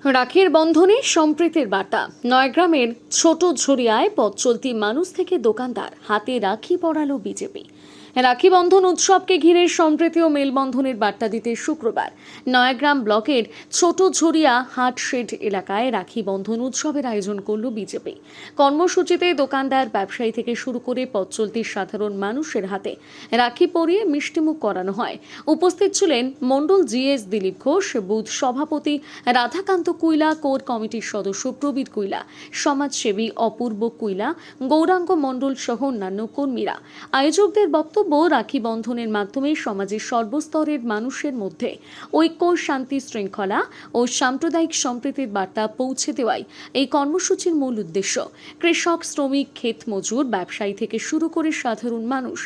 রাখির বন্ধনে সম্প্রীতির বার্তা। নয়গ্রামের ছোট ঝরিয়ায় পথ চলতি মানুষ থেকে দোকানদার হাতে রাখি পরালো বিজেপি। রাখি বন্ধন উৎসবকে ঘিরে সম্প্রীতি ও মেলবন্ধনের বার্তা দিতে শুক্রবার নয়গ্রাম ব্লকের ছোট ঝরিয়া হাট শেড এলাকায় রাখি বন্ধন উৎসবের আয়োজন করল বিজেপি। কর্মসূচিতে দোকানদার, ব্যবসায়ী থেকে শুরু করে পথ চলতি সাধারণ মানুষের হাতে রাখি পরিয়ে মিষ্টিমুখ করানো হয়। উপস্থিত ছিলেন মণ্ডল জিএস দিলীপ ঘোষ, বুথ সভাপতি রাধাকান্ত কুইলা, কোর কমিটির সদস্য প্রবীর কুইলা, সমাজসেবী অপূর্ব কুইলা, গৌরাঙ্গ মণ্ডল সহ অন্যান্য কর্মীরা। আয়োজকদের বক্তব্য, রাখি বন্ধনের মাধ্যমে সমাজের সর্বস্তরের মানুষের মধ্যে ঐক্য, শান্তি, শৃঙ্খলা ও সাম্প্রদায়িক সম্প্রীতির বার্তা পৌঁছে দেওয়াই এই কর্মসূচির মূল উদ্দেশ্য। কৃষক, শ্রমিক, ক্ষেত মজুর, ব্যবসায়ী থেকে শুরু করে সাধারণ মানুষ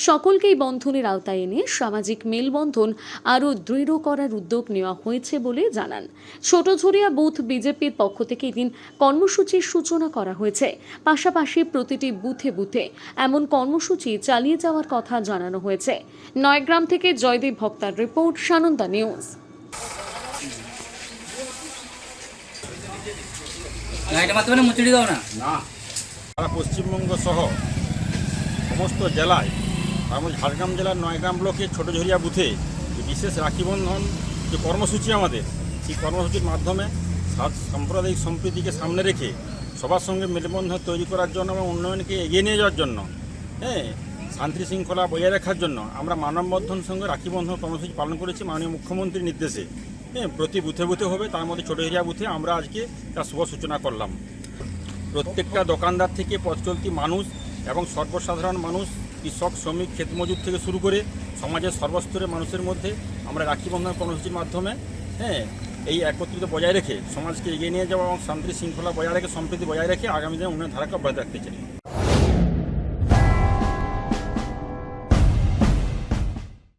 সকলকেই বন্ধনের আওতায় এনে সামাজিক মেলবন্ধন আরও দৃঢ় করার উদ্যোগ নেওয়া হয়েছে বলে জানান। ছোটঝরিয়া বুথ বিজেপির পক্ষ থেকে এদিন কর্মসূচির সূচনা করা হয়েছে। পাশাপাশি প্রতিটি বুথে বুথে এমন কর্মসূচি চালিয়ে যাওয়ার কথা জানানো হয়েছে। নয়গ্রাম থেকে জয়দেব ভক্তার রিপোর্ট, সানন্দা নিউজ। সারা পশ্চিমবঙ্গ সহ সমস্ত জেলায়, তার মধ্যে ঝাড়গ্রাম জেলার নয়গ্রাম ব্লকের ছোটঝরিয়া বুথে বিশেষ রাখি বন্ধন যে কর্মসূচি আমাদের, সেই কর্মসূচির মাধ্যমে সাম্প্রদায়িক সম্প্রীতিকে সামনে রেখে সবার সঙ্গে মেলবন্ধন তৈরি করার জন্য এবং উন্নয়নকে এগিয়ে নিয়ে যাওয়ার জন্য, শান্তি শৃঙ্খলা বজায় রাখার জন্য আমরা মানববন্ধন সঙ্গে রাখি বন্ধন কর্মসূচি পালন করেছি মাননীয় মুখ্যমন্ত্রীর নির্দেশে। প্রতি বুথে বুথে হবে, তার মধ্যে ছোটঝরিয়া বুথে আমরা আজকে তার শুভ সূচনা করলাম। প্রত্যেকটা দোকানদার থেকে পথ চলতি মানুষ এবং সর্বসাধারণ মানুষ, কৃষক, শ্রমিক, ক্ষেত মজুর থেকে শুরু করে সমাজের সর্বস্তরের মানুষের মধ্যে আমরা রাখি বন্ধন কর্মসূচির মাধ্যমে এই একত্রিত বজায় রেখে সমাজকে এগিয়ে নিয়ে যাওয়া এবং শান্তি শৃঙ্খলা বজায় রেখে সম্প্রীতি বজায় রেখে আগামী দিনে উন্নয়ন ধারাকে অব্যাহত রাখতে চাই।